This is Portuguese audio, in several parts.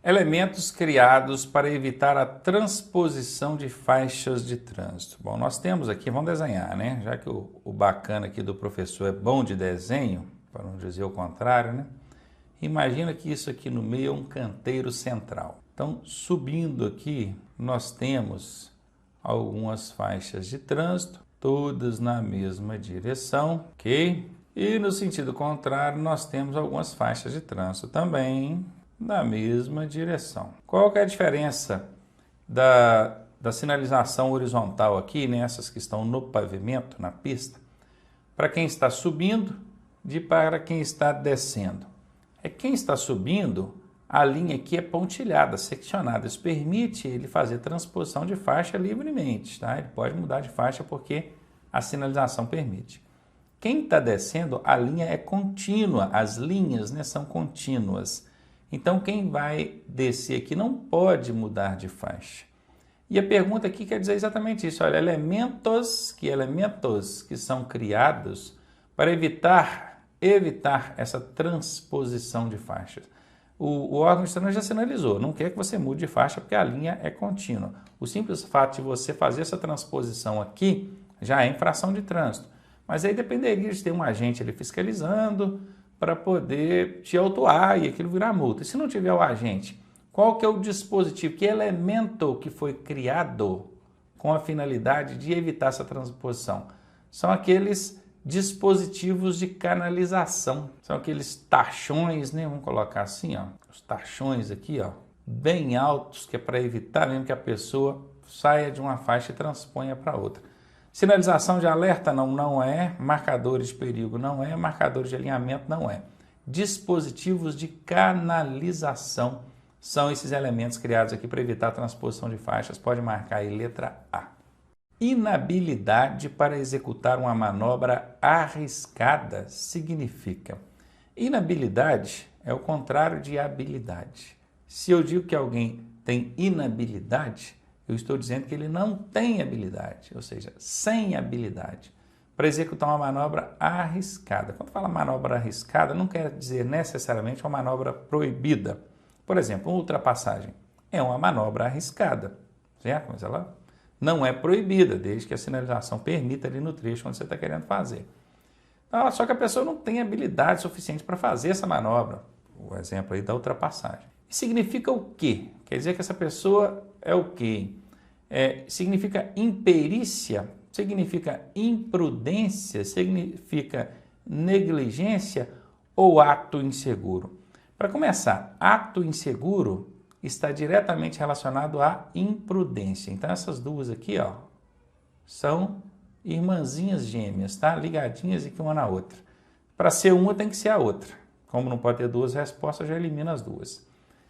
Elementos criados para evitar a transposição de faixas de trânsito. Bom, nós temos aqui, vamos desenhar, né? Já que o bacana aqui do professor é bom de desenho, para não dizer o contrário, né? Imagina que isso aqui no meio é um canteiro central. Então, subindo aqui, nós temos algumas faixas de trânsito, todas na mesma direção, ok? E no sentido contrário, nós temos algumas faixas de trânsito também na mesma direção. Qual que é a diferença da sinalização horizontal aqui, nessas que estão no pavimento, na pista, para quem está subindo de para quem está descendo? É quem está subindo, a linha aqui é pontilhada, seccionada. Isso permite ele fazer transposição de faixa livremente, tá? Ele pode mudar de faixa porque a sinalização permite. Quem está descendo, a linha é contínua, as linhas, né, são contínuas. Então, quem vai descer aqui não pode mudar de faixa. E a pergunta aqui quer dizer exatamente isso. Olha, elementos que são criados para evitar essa transposição de faixas. O órgão de trânsito já sinalizou, não quer que você mude de faixa porque a linha é contínua. O simples fato de você fazer essa transposição aqui já é infração de trânsito. Mas aí dependeria de ter um agente ali fiscalizando para poder te autuar e aquilo virar multa. E se não tiver o agente, qual que é o dispositivo, que elemento que foi criado com a finalidade de evitar essa transposição? São aqueles dispositivos de canalização, são aqueles tachões, né? Vamos colocar assim, ó, os tachões aqui, ó, bem altos, que é para evitar mesmo que a pessoa saia de uma faixa e transponha para outra. Sinalização de alerta não é, marcadores de perigo não é, marcadores de alinhamento não é. Dispositivos de canalização são esses elementos criados aqui para evitar a transposição de faixas. Pode marcar aí letra A. Inabilidade para executar uma manobra arriscada significa. Inabilidade é o contrário de habilidade. Se eu digo que alguém tem inabilidade, eu estou dizendo que ele não tem habilidade, ou seja, sem habilidade, para executar uma manobra arriscada. Quando fala manobra arriscada, não quer dizer necessariamente uma manobra proibida. Por exemplo, uma ultrapassagem é uma manobra arriscada, certo? Mas ela não é proibida, desde que a sinalização permita ali no trecho onde você está querendo fazer. Então, só que a pessoa não tem habilidade suficiente para fazer essa manobra. O exemplo aí da ultrapassagem. Significa o quê? Quer dizer que essa pessoa é o quê? Significa imperícia, significa imprudência, significa negligência ou ato inseguro? Para começar, ato inseguro está diretamente relacionado à imprudência. Então essas duas aqui, ó, são irmãzinhas gêmeas, tá? Ligadinhas aqui uma na outra. Para ser uma tem que ser a outra. Como não pode ter duas respostas, já elimina as duas.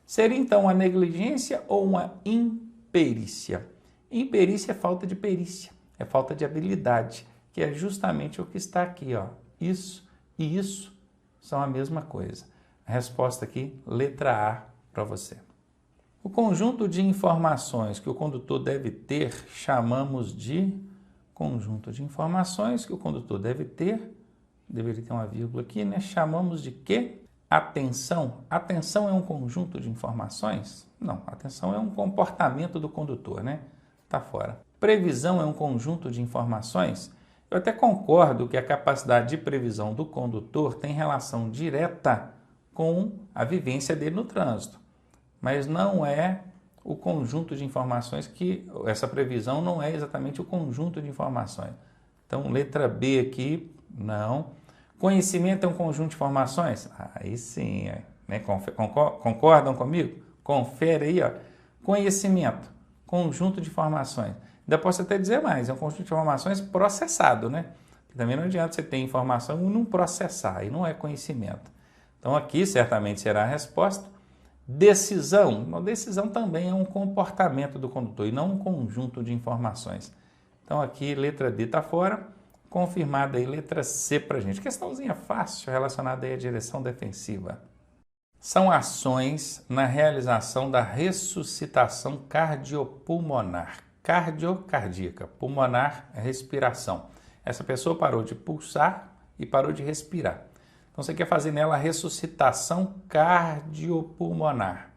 Seria então uma negligência ou uma imperícia? Imperícia é falta de perícia, é falta de habilidade, que é justamente o que está aqui, ó. Isso e isso são a mesma coisa. A resposta aqui, letra A para você. O conjunto de informações que o condutor deve ter, chamamos de conjunto de informações que o condutor deve ter, deveria ter uma vírgula aqui, né? Chamamos de quê? Atenção. Atenção é um conjunto de informações? Não, atenção é um comportamento do condutor, né? Tá fora. Previsão é um conjunto de informações? Eu até concordo que a capacidade de previsão do condutor tem relação direta com a vivência dele no trânsito, mas não é o conjunto de informações que essa previsão não é exatamente o conjunto de informações. Então, letra B aqui, não. Conhecimento é um conjunto de informações? Aí sim, né? Concordam comigo? Confere aí, ó. Conhecimento, conjunto de informações. Ainda posso até dizer mais, é um conjunto de informações processado, né? Também não adianta você ter informação e não processar, e não é conhecimento. Então aqui certamente será a resposta. Decisão. Uma decisão também é um comportamento do condutor e não um conjunto de informações. Então aqui letra D está fora. Confirmada aí letra C para a gente. Questãozinha fácil relacionada aí à direção defensiva. São ações na realização da ressuscitação cardiopulmonar. Cardíaca, pulmonar é respiração. Essa pessoa parou de pulsar e parou de respirar. Então você quer fazer nela a ressuscitação cardiopulmonar.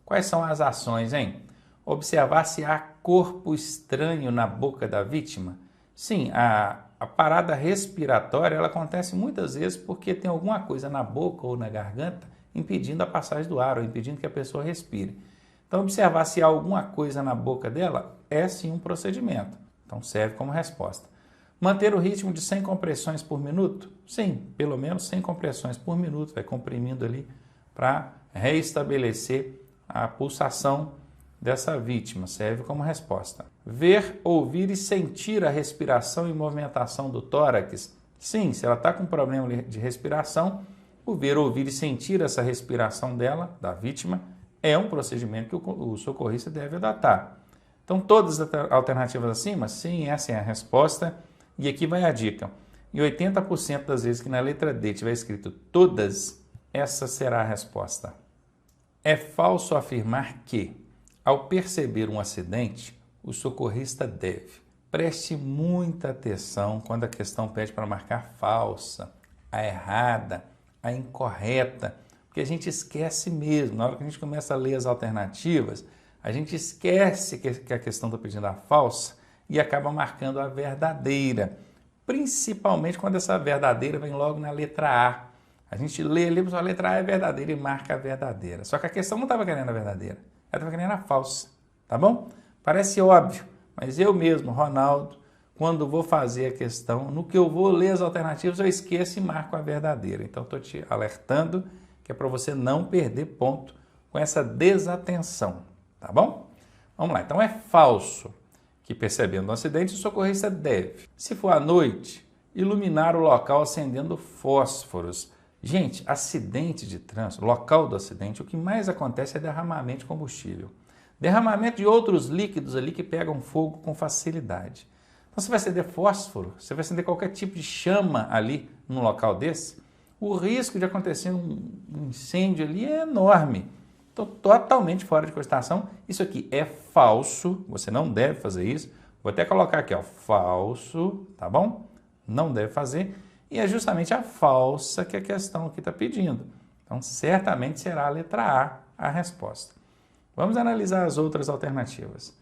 Quais são as ações, hein? Observar se há corpo estranho na boca da vítima. Sim, a parada respiratória ela acontece muitas vezes porque tem alguma coisa na boca ou na garganta impedindo a passagem do ar ou impedindo que a pessoa respire. Então, observar se há alguma coisa na boca dela é sim um procedimento. Então, serve como resposta. Manter o ritmo de 100 compressões por minuto? Sim, pelo menos 100 compressões por minuto, vai comprimindo ali para reestabelecer a pulsação dessa vítima, serve como resposta. Ver, ouvir e sentir a respiração e movimentação do tórax? Sim, se ela está com problema de respiração, o ver, ouvir e sentir essa respiração dela, da vítima, é um procedimento que o socorrista deve adotar. Então, todas as alternativas acima? Sim, essa é a resposta. E aqui vai a dica. Em 80% das vezes que na letra D tiver escrito todas, essa será a resposta. É falso afirmar que, ao perceber um acidente, o socorrista deve. Preste muita atenção quando a questão pede para marcar falsa, a errada, a incorreta, porque a gente esquece mesmo. Na hora que a gente começa a ler as alternativas, a gente esquece que a questão está pedindo a falsa e acaba marcando a verdadeira, principalmente quando essa verdadeira vem logo na letra A. A gente lê ali, a letra A é verdadeira e marca a verdadeira. Só que a questão não estava querendo a verdadeira, ela estava querendo a falsa, tá bom? Parece óbvio, mas eu mesmo, Ronaldo, quando vou fazer a questão, no que eu vou ler as alternativas, eu esqueço e marco a verdadeira. Então, estou te alertando que é para você não perder ponto com essa desatenção, tá bom? Vamos lá, então é falso que percebendo um acidente, o socorrista deve, se for à noite, iluminar o local acendendo fósforos. Gente, acidente de trânsito, local do acidente, o que mais acontece é derramamento de combustível. Derramamento de outros líquidos ali que pegam fogo com facilidade. Então você vai acender fósforo, você vai acender qualquer tipo de chama ali num local desse, o risco de acontecer um incêndio ali é enorme. Então, totalmente fora de cogitação. Isso aqui é falso, você não deve fazer isso. Vou até colocar aqui, ó, falso, tá bom? Não deve fazer. E é justamente a falsa que a questão aqui está pedindo. Então, certamente será a letra A resposta. Vamos analisar as outras alternativas.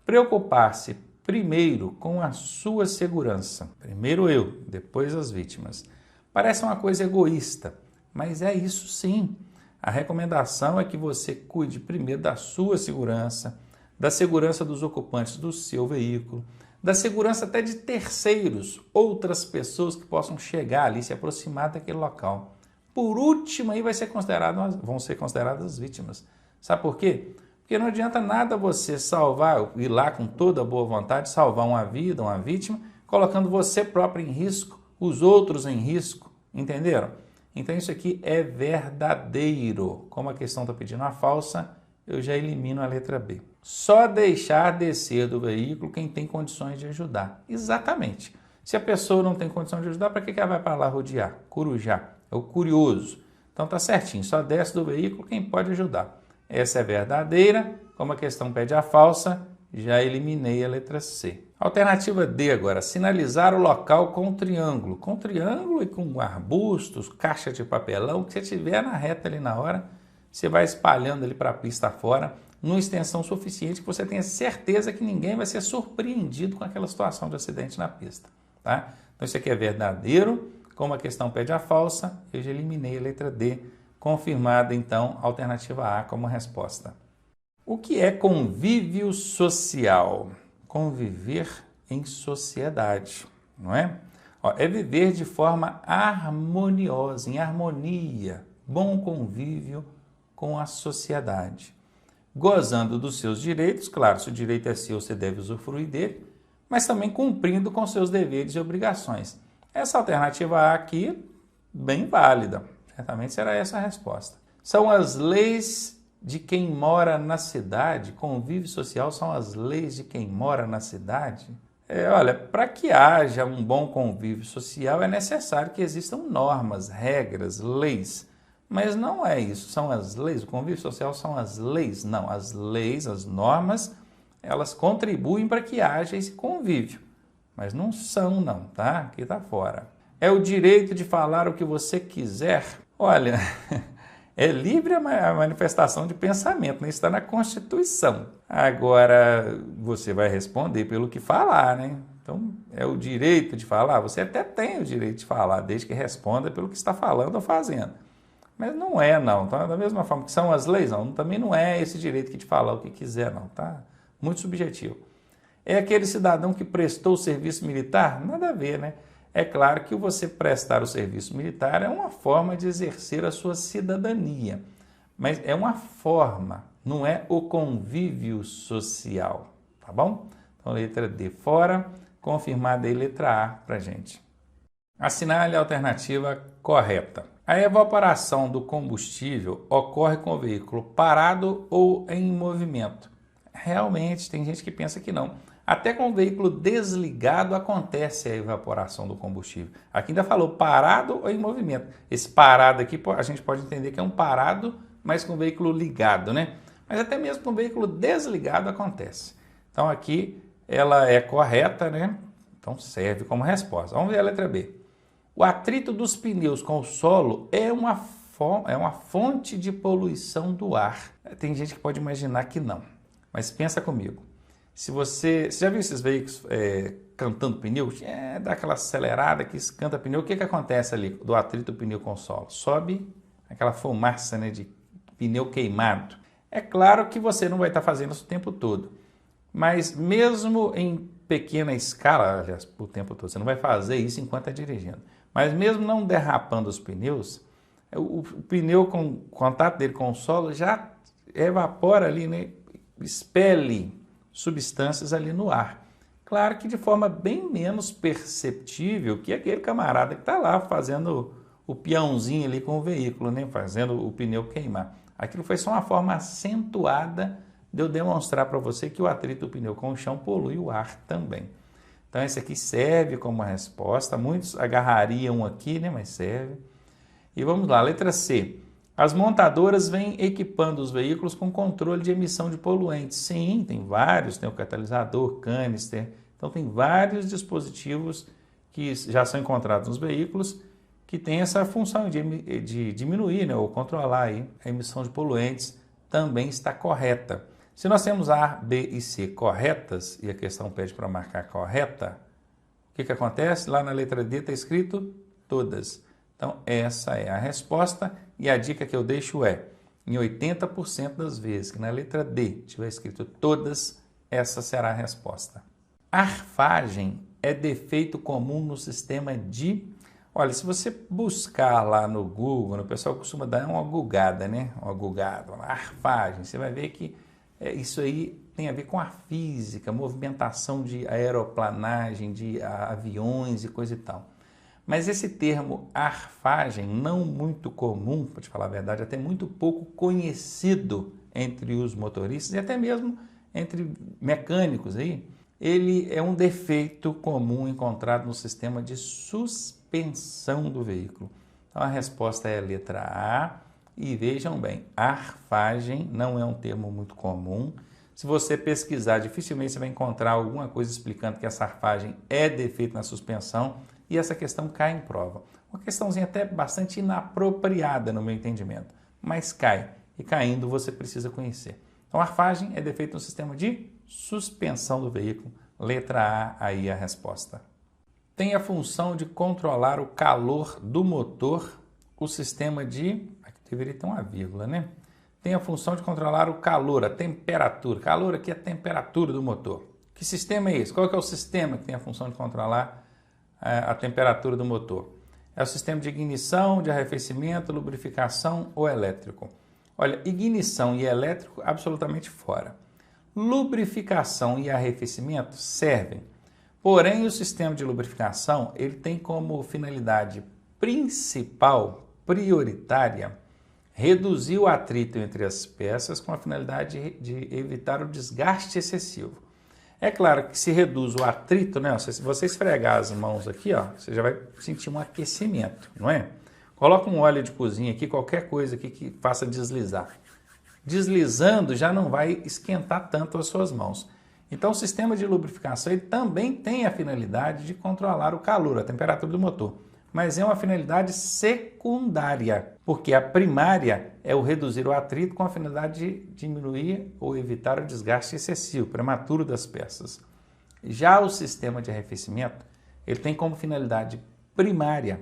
Preocupar-se primeiro com a sua segurança. Primeiro eu, depois as vítimas. Parece uma coisa egoísta, mas é isso sim. A recomendação é que você cuide primeiro da sua segurança, da segurança dos ocupantes do seu veículo, da segurança até de terceiros, outras pessoas que possam chegar ali, se aproximar daquele local. Por último, aí vão ser consideradas as vítimas. Sabe por quê? Porque não adianta nada você salvar, ir lá com toda a boa vontade, salvar uma vida, uma vítima, colocando você próprio em risco, os outros em risco, entenderam? Então isso aqui é verdadeiro. Como a questão está pedindo a falsa, eu já elimino a letra B. Só deixar descer do veículo quem tem condições de ajudar. Exatamente. Se a pessoa não tem condição de ajudar, para que ela vai para lá rodear? Corujar. É o curioso. Então tá certinho. Só desce do veículo quem pode ajudar. Essa é verdadeira. Como a questão pede a falsa, já eliminei a letra C. Alternativa D agora, sinalizar o local com triângulo. Com triângulo e com arbustos, caixa de papelão, que você tiver na reta ali na hora, você vai espalhando ali para a pista fora, numa extensão suficiente que você tenha certeza que ninguém vai ser surpreendido com aquela situação de acidente na pista. Tá? Então isso aqui é verdadeiro, como a questão pede a falsa, eu já eliminei a letra D, confirmada então a alternativa A como resposta. O que é convívio social? Conviver em sociedade, não é? É viver de forma harmoniosa, em harmonia, bom convívio com a sociedade. Gozando dos seus direitos, claro, se o direito é seu, você deve usufruir dele, mas também cumprindo com seus deveres e obrigações. Essa alternativa A aqui, bem válida, certamente será essa a resposta. São as leis de quem mora na cidade, convívio social são as leis de quem mora na cidade. Olha, para que haja um bom convívio social é necessário que existam normas, regras, leis. Mas não é isso, são as leis, o convívio social são as leis. Não, as leis, as normas, elas contribuem para que haja esse convívio. Mas não são não, tá? Aqui está fora. É o direito de falar o que você quiser. Olha... É livre a manifestação de pensamento, né? Isso está na Constituição. Agora, você vai responder pelo que falar, né? Então, é o direito de falar. Você até tem o direito de falar, desde que responda pelo que está falando ou fazendo. Mas não é, não. Tá? Da mesma forma que são as leis, não. Também não é esse direito que de falar o que quiser, não. Tá? Muito subjetivo. É aquele cidadão que prestou o serviço militar? Nada a ver, né? É claro que você prestar o serviço militar é uma forma de exercer a sua cidadania, mas é uma forma, não é o convívio social, tá bom? Então, letra D fora, confirmada aí letra A para gente. Assinale a alternativa correta. A evaporação do combustível ocorre com o veículo parado ou em movimento. Realmente, tem gente que pensa que não. Até com o veículo desligado acontece a evaporação do combustível. Aqui ainda falou parado ou em movimento. Esse parado aqui a gente pode entender que é um parado, mas com o veículo ligado, né? Mas até mesmo com o veículo desligado acontece. Então aqui ela é correta, né? Então serve como resposta. Vamos ver a letra B. O atrito dos pneus com o solo é uma fonte de poluição do ar. Tem gente que pode imaginar que não, mas pensa comigo. Se você já viu esses veículos cantando pneu? Dá aquela acelerada que escanta pneu. O que acontece ali do atrito do pneu com o solo? Sobe aquela fumaça, né, de pneu queimado. É claro que você não vai estar fazendo isso o tempo todo, mas mesmo em pequena escala, aliás, o tempo todo, você não vai fazer isso enquanto está dirigindo, mas mesmo não derrapando os pneus, o pneu com o contato dele com o solo já evapora ali, né, expele substâncias ali no ar. Claro que de forma bem menos perceptível que aquele camarada que está lá fazendo o peãozinho ali com o veículo, né? Fazendo o pneu queimar. Aquilo foi só uma forma acentuada de eu demonstrar para você que o atrito do pneu com o chão polui o ar também. Então esse aqui serve como resposta. Muitos agarrariam aqui, né? Mas serve. E vamos lá, letra C. As montadoras vêm equipando os veículos com controle de emissão de poluentes. Sim, tem vários, tem o catalisador, canister, então tem vários dispositivos que já são encontrados nos veículos que têm essa função de diminuir, né, ou controlar aí a emissão de poluentes, também está correta. Se nós temos A, B e C corretas, e a questão pede para marcar correta, o que acontece? Lá na letra D está escrito todas. Então, essa é a resposta e a dica que eu deixo é, em 80% das vezes que na letra D tiver escrito todas, essa será a resposta. Arfagem é defeito comum no sistema de... Olha, se você buscar lá no Google, o pessoal costuma dar uma gugada, né? Uma gugada, uma arfagem, você vai ver que isso aí tem a ver com a física, movimentação de aeroplanagem, de aviões e coisa e tal. Mas esse termo arfagem, não muito comum, para te falar a verdade, até muito pouco conhecido entre os motoristas e até mesmo entre mecânicos aí, ele é um defeito comum encontrado no sistema de suspensão do veículo. Então a resposta é a letra A e vejam bem, arfagem não é um termo muito comum. Se você pesquisar, dificilmente você vai encontrar alguma coisa explicando que essa arfagem é defeito na suspensão. E essa questão cai em prova. Uma questãozinha até bastante inapropriada no meu entendimento, mas cai. E caindo você precisa conhecer. Então, arfagem é defeito no sistema de suspensão do veículo. Letra A, aí a resposta. Tem a função de controlar o calor do motor, o sistema de... Aqui deveria ter uma vírgula, né? Tem a função de controlar o calor, a temperatura. Calor aqui é a temperatura do motor. Que sistema é esse? Qual que é o sistema que tem a função de controlar a temperatura do motor? É o sistema de ignição, de arrefecimento, lubrificação ou elétrico? Olha, ignição e elétrico absolutamente fora. Lubrificação e arrefecimento servem. Porém, o sistema de lubrificação ele tem como finalidade principal, prioritária, reduzir o atrito entre as peças com a finalidade de evitar o desgaste excessivo. É claro que se reduz o atrito, né? Se você esfregar as mãos aqui, ó, você já vai sentir um aquecimento, não é? Coloca um óleo de cozinha aqui, qualquer coisa aqui que faça deslizar. Deslizando já não vai esquentar tanto as suas mãos. Então o sistema de lubrificação ele também tem a finalidade de controlar o calor, a temperatura do motor. mas é uma finalidade secundária, porque a primária é o reduzir o atrito com a finalidade de diminuir ou evitar o desgaste excessivo, prematuro das peças. Já o sistema de arrefecimento, ele tem como finalidade primária,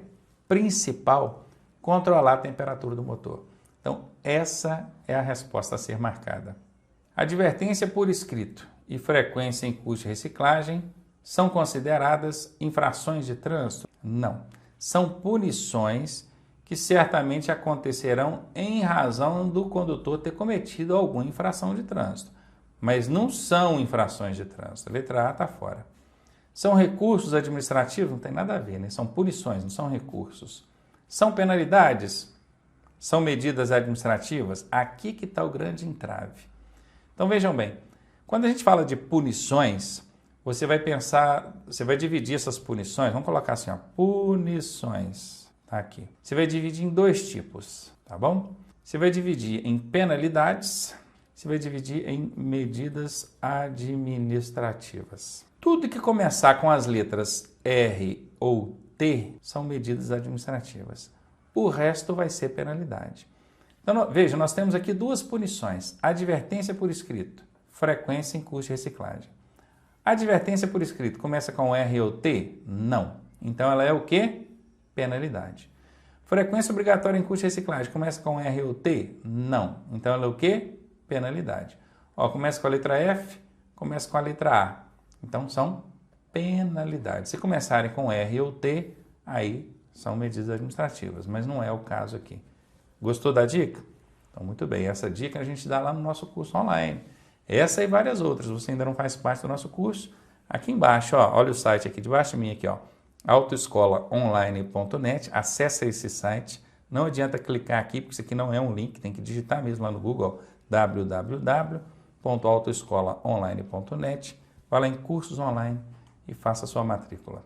principal, controlar a temperatura do motor. Então, essa é a resposta a ser marcada. Advertência por escrito e frequência em custo de reciclagem são consideradas infrações de trânsito? Não. São punições que certamente acontecerão em razão do condutor ter cometido alguma infração de trânsito, mas não são infrações de trânsito. A letra A está fora. São recursos administrativos? Não tem nada a ver, né? São punições, não são recursos. São penalidades? São medidas administrativas? Aqui que está o grande entrave. Então vejam bem, quando a gente fala de punições, você vai pensar, você vai dividir essas punições, vamos colocar assim, ó, punições, tá aqui. Você vai dividir em dois tipos, tá bom? Você vai dividir em penalidades, você vai dividir em medidas administrativas. Tudo que começar com as letras R ou T são medidas administrativas. O resto vai ser penalidade. Então, veja, nós temos aqui duas punições. Advertência por escrito, frequência em custo de reciclagem. Advertência por escrito começa com R ou T? Não. Então, ela é o quê? Penalidade. Frequência obrigatória em custo de reciclagem começa com R ou T? Não. Então, ela é o quê? Penalidade. Ó, começa com a letra F, começa com a letra A. Então, são penalidades. Se começarem com R ou T, aí são medidas administrativas, mas não é o caso aqui. Gostou da dica? Então, muito bem. Essa dica a gente dá lá no nosso curso online. Essa e várias outras. Você ainda não faz parte do nosso curso? Aqui embaixo, ó, olha o site aqui debaixo de mim, aqui, ó, autoescolaonline.net. Acesse esse site. Não adianta clicar aqui, porque isso aqui não é um link, tem que digitar mesmo lá no Google, www.autoescolaonline.net. Vá lá em cursos online e faça a sua matrícula.